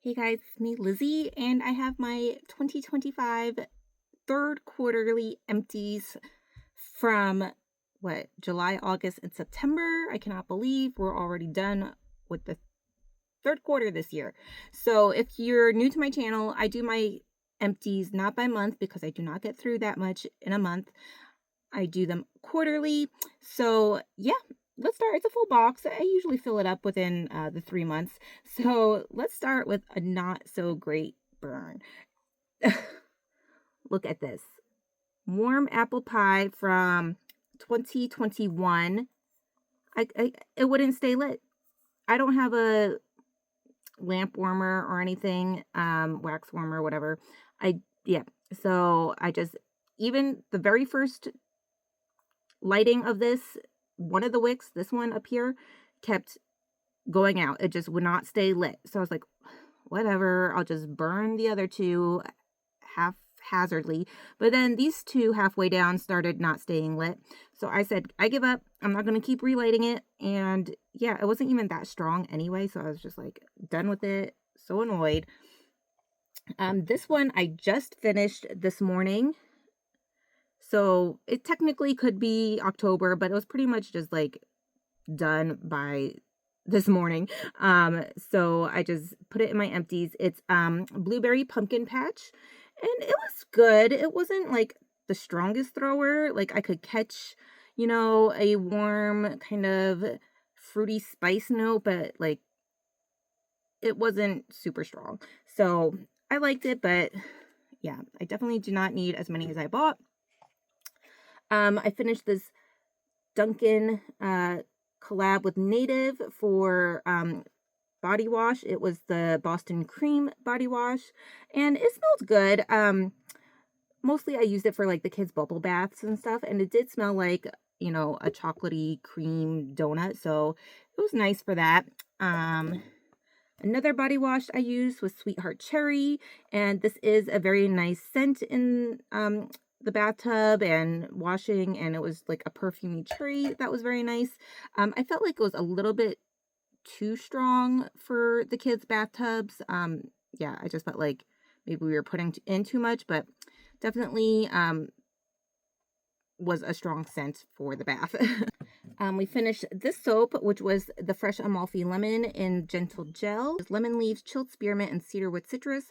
Hey guys, it's me Lizzie, and I have my 2025 third quarterly empties from July, August, and September. I cannot believe we're already done with the third quarter this year. So if you're new to my channel, I do my empties not by month because I do not get through that much in a month. I do them quarterly. So yeah, let's start. It's a full box. I usually fill it up within the 3 months. So let's start with a not so great burn. Look at this. Warm apple pie from 2021. It wouldn't stay lit. I don't have a lamp warmer or anything, wax warmer, whatever. Yeah. So I just, even the very first lighting of this, one of the wicks, this one up here, kept going out. It just would not stay lit. So I was like, whatever, I'll just burn the other two haphazardly. But then these two halfway down started not staying lit. So I said, I give up. I'm not going to keep relighting it. And yeah, it wasn't even that strong anyway. So I was just like done with it. So annoyed. This one I just finished this morning. So it technically could be October, but it was pretty much just like done by this morning. So I just put it in my empties. It's blueberry pumpkin patch, and it was good. It wasn't like the strongest thrower. Like I could catch, a warm kind of fruity spice note, but like it wasn't super strong. So I liked it, but yeah, I definitely do not need as many as I bought. I finished this Dunkin' collab with Native for body wash. It was the Boston Cream body wash, and it smelled good. Mostly I used it for like the kids' bubble baths and stuff, and it did smell like, a chocolatey cream donut, so it was nice for that. Another body wash I used was Sweetheart Cherry, and this is a very nice scent in the bathtub and washing, and it was like a perfumey cherry that was very nice. I felt like it was a little bit too strong for the kids' bathtubs. Yeah, I just felt like maybe we were putting in too much, but definitely was a strong scent for the bath. We finished this soap, which was the Fresh Amalfi Lemon in Gentle Gel. Lemon leaves, chilled spearmint, and cedarwood citrus.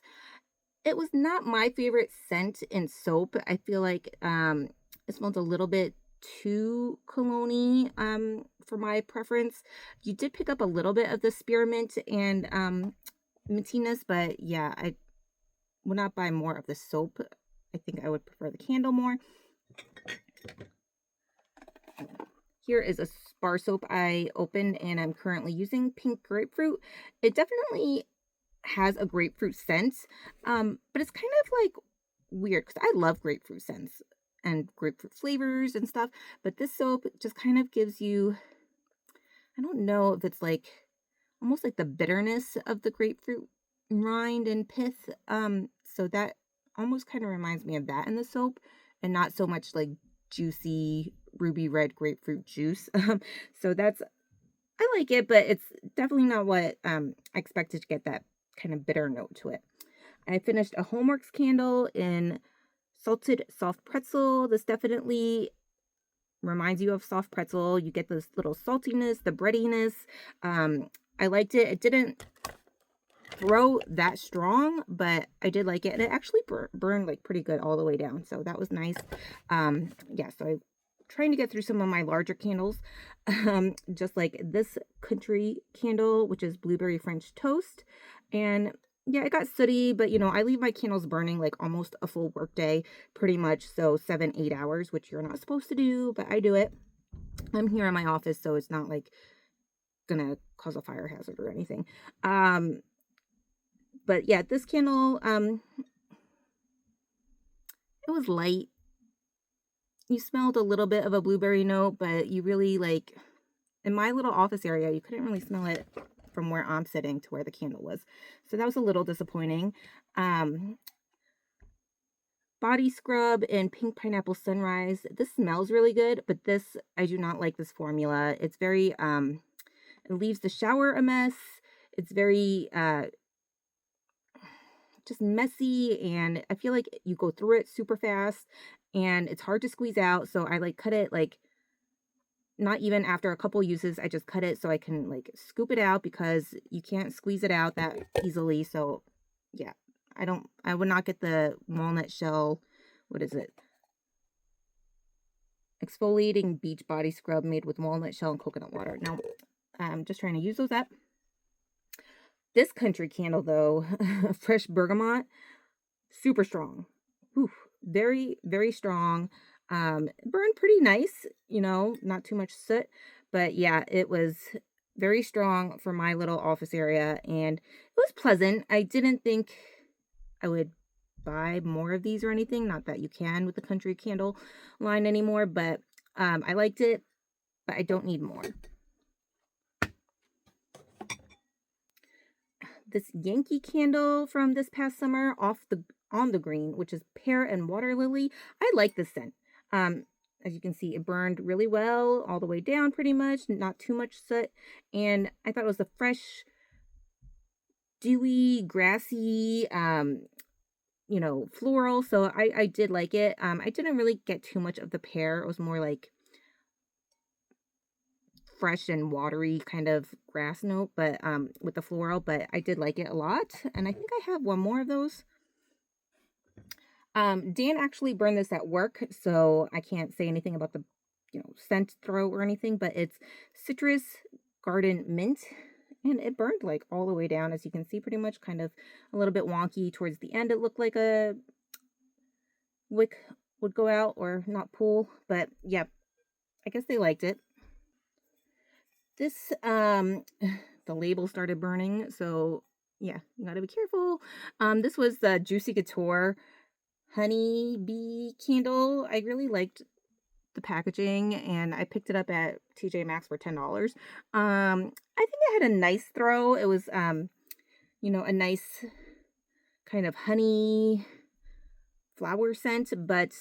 It was not my favorite scent in soap. I feel like it smelled a little bit too cologne-y for my preference. You did pick up a little bit of the spearmint and mintiness, but yeah, I would not buy more of the soap. I think I would prefer the candle more. Here is a bar soap I opened and I'm currently using, Pink Grapefruit. It definitely has a grapefruit scent, but it's kind of like weird because I love grapefruit scents and grapefruit flavors and stuff, but this soap just kind of gives you, I don't know if it's like almost like the bitterness of the grapefruit rind and pith. So that almost kind of reminds me of that in the soap, and not so much like juicy ruby red grapefruit juice. So that's, I like it, but it's definitely not what I expected to get, that kind of bitter note to it. I finished a Homeworks candle in Salted Soft Pretzel. This definitely reminds you of soft pretzel. You get this little saltiness, the breadiness. I liked it. It didn't throw that strong, but I did like it, and it actually burned like pretty good all the way down, so that was nice. Yeah, so I'm trying to get through some of my larger candles, just like this country candle, which is blueberry French toast. And yeah, it got sooty, but I leave my candles burning like almost a full work day, pretty much, so 7-8 hours, which you're not supposed to do, but I do it. I'm here in my office, so it's not like gonna cause a fire hazard or anything. But yeah, this candle, it was light. You smelled a little bit of a blueberry note, but you really, like, in my little office area, you couldn't really smell it from where I'm sitting to where the candle was. So that was a little disappointing. Body scrub in Pink Pineapple Sunrise. This smells really good, but this, I do not like this formula. It's very, it leaves the shower a mess. It's very, just messy, and I feel like you go through it super fast and it's hard to squeeze out. So I like cut it like not even after a couple uses, I just cut it so I can like scoop it out because you can't squeeze it out that easily. So yeah, I would not get the walnut shell. What is it? Exfoliating beach body scrub made with walnut shell and coconut water. Now, I'm just trying to use those up. This country candle though, fresh bergamot, super strong. Oof, very, very strong. Burned pretty nice, you know, not too much soot, but yeah, it was very strong for my little office area and it was pleasant. I didn't think I would buy more of these or anything. Not that you can with the country candle line anymore, but I liked it, but I don't need more. This Yankee candle from this past summer on the green, which is pear and water lily. I like this scent. As you can see, it burned really well all the way down pretty much, not too much soot. And I thought it was a fresh, dewy, grassy, you know, floral. So I did like it. I didn't really get too much of the pear. It was more like fresh and watery kind of grass note, but with the floral, but I did like it a lot. And I think I have one more of those. Dan actually burned this at work, so I can't say anything about the, you know, scent throw or anything, but it's citrus garden mint, and it burned like all the way down, as you can see, pretty much kind of a little bit wonky towards the end. It looked like a wick would go out or not pull, but yeah, I guess they liked it. This, the label started burning, so yeah, you gotta be careful. This was the Juicy Couture honey bee candle. I really liked the packaging and I picked it up at TJ Maxx for $10. I think it had a nice throw. It was you know, a nice kind of honey flower scent, but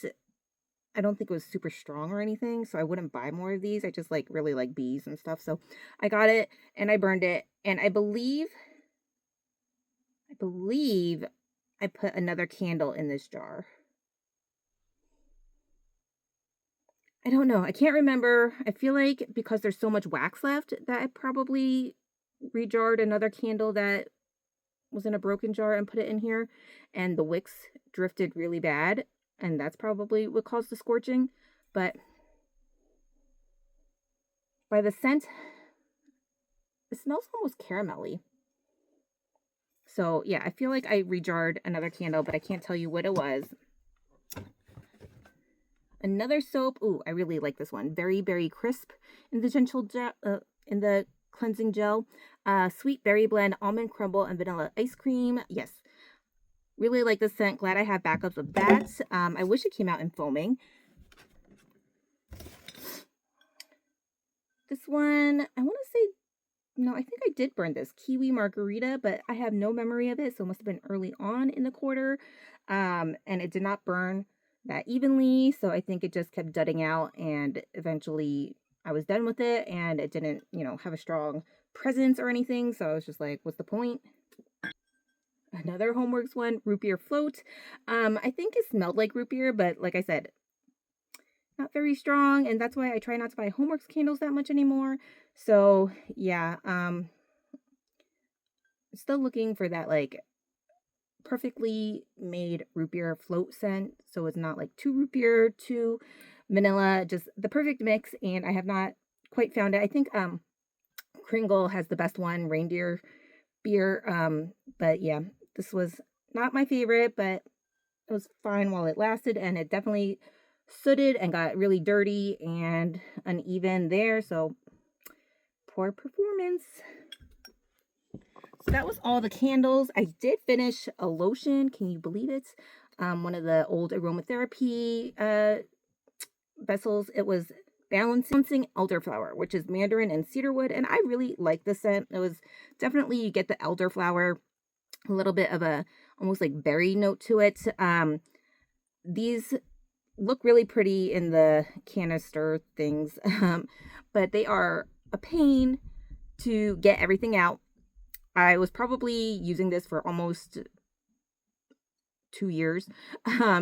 I don't think it was super strong or anything, so I wouldn't buy more of these. I just like really like bees and stuff. So I got it and I burned it, and I believe I put another candle in this jar. I don't know. I can't remember. I feel like because there's so much wax left that I probably rejarred another candle that was in a broken jar and put it in here, and the wicks drifted really bad, and that's probably what caused the scorching. But by the scent, it smells almost caramelly. So yeah, I feel like I rejarred another candle, but I can't tell you what it was. Another soap. Ooh, I really like this one. Very Berry Crisp in the gentle gel, in the cleansing gel. Sweet berry blend, almond crumble, and vanilla ice cream. Yes, really like this scent. Glad I have backups of that. I wish it came out in foaming. This one, I want to say, no, I think I did burn this. Kiwi Margarita, but I have no memory of it, so it must have been early on in the quarter. And it did not burn that evenly, so I think it just kept dudding out, and eventually I was done with it, and it didn't, you know, have a strong presence or anything, so I was just like, what's the point? Another Homeworks one, Root Beer Float. I think it smelled like root beer, but like I said, not very strong, and that's why I try not to buy Homeworks candles that much anymore. So yeah, still looking for that like perfectly made root beer float scent, so it's not like too root beer, too vanilla, just the perfect mix, and I have not quite found it. I think Kringle has the best one, reindeer beer, but yeah, this was not my favorite, but it was fine while it lasted, and it definitely sooted and got really dirty and uneven there, so poor performance. So that was all the candles. I did finish a lotion. Can you believe it? One of the old aromatherapy vessels. It was Balancing Elderflower, which is mandarin and cedarwood, and I really like the scent. It was definitely, you get the elderflower, a little bit of a almost like berry note to it. These look really pretty in the canister things, but they are a pain to get everything out. I was probably using this for almost 2 years.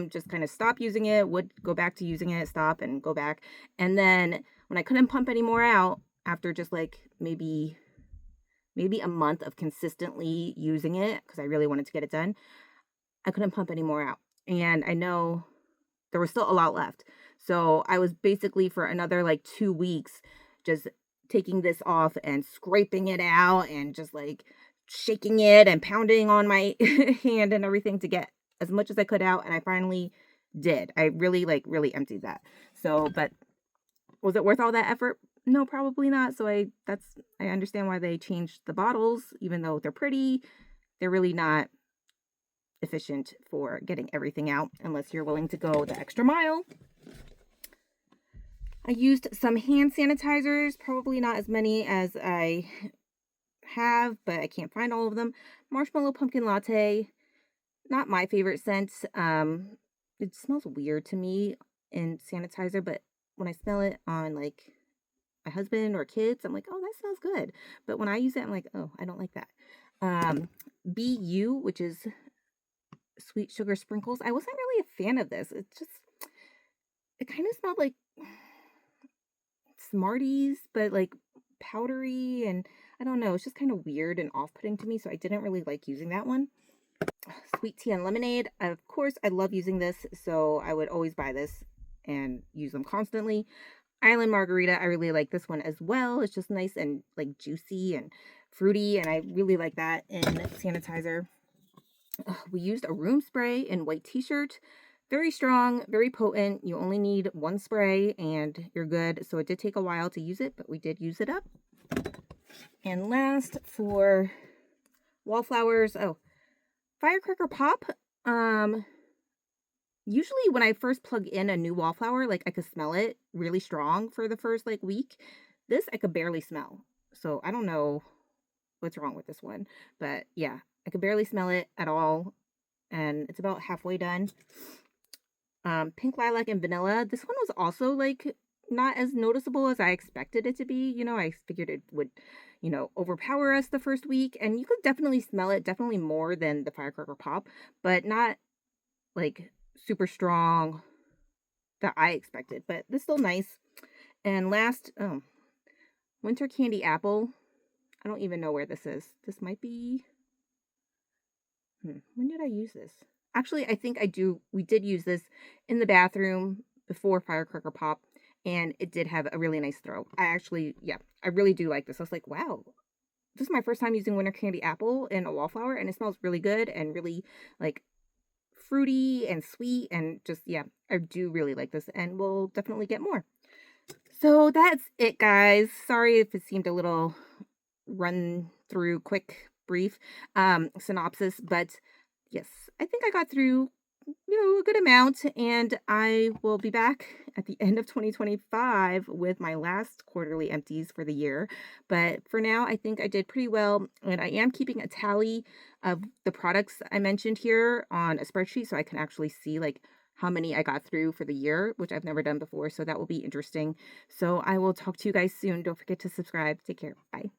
Just kind of stop using it, would go back to using it, stop and go back. And then when I couldn't pump any more out after just like maybe a month of consistently using it because I really wanted to get it done, I couldn't pump any more out. And I know there was still a lot left. So I was basically for another like 2 weeks just taking this off and scraping it out and just like shaking it and pounding on my hand and everything to get as much as I could out. And I finally did. I really emptied that. So, but was it worth all that effort? No, probably not. So I understand why they changed the bottles, even though they're pretty. They're really not efficient for getting everything out unless you're willing to go the extra mile. I used some hand sanitizers, probably not as many as I have, but I can't find all of them. Marshmallow pumpkin latte, not my favorite scent. It smells weird to me in sanitizer, but when I smell it on like my husband or kids, I'm like, oh, that smells good. But when I use it, I'm like, oh, I don't like that. BU, which is sweet sugar sprinkles. I wasn't really a fan of this. It kind of smelled like Smarties, but like powdery, and I don't know. It's just kind of weird and off-putting to me, so I didn't really like using that one. Sweet tea and lemonade. Of course, I love using this, so I would always buy this and use them constantly. Island margarita, I really like this one as well. It's just nice and like juicy and fruity, and I really like that in sanitizer. We used a room spray in white t-shirt. Very strong, very potent. You only need one spray and you're good. So it did take a while to use it, but we did use it up. And last, for wallflowers, firecracker pop. Usually when I first plug in a new wallflower, like I could smell it really strong for the first like week. This I could barely smell. So I don't know what's wrong with this one, but yeah, I could barely smell it at all. And it's about halfway done. Pink lilac and vanilla. This one was also like not as noticeable as I expected it to be. I figured it would, overpower us the first week, and you could definitely smell it, definitely more than the firecracker pop, but not like super strong that I expected, but it's still nice. And last, winter candy apple. I don't even know where this is. This might be, when did I use this? Actually, I think we did use this in the bathroom before firecracker pop, and it did have a really nice throw. I really do like this. I was like, wow, this is my first time using winter candy apple in a wallflower, and it smells really good and really like fruity and sweet, and just, yeah, I do really like this, and we'll definitely get more. So that's it, guys. Sorry if it seemed a little run through quick, brief synopsis, but yes, I think I got through, a good amount, and I will be back at the end of 2025 with my last quarterly empties for the year. But for now, I think I did pretty well, and I am keeping a tally of the products I mentioned here on a spreadsheet so I can actually see like how many I got through for the year, which I've never done before. So that will be interesting. So I will talk to you guys soon. Don't forget to subscribe. Take care. Bye.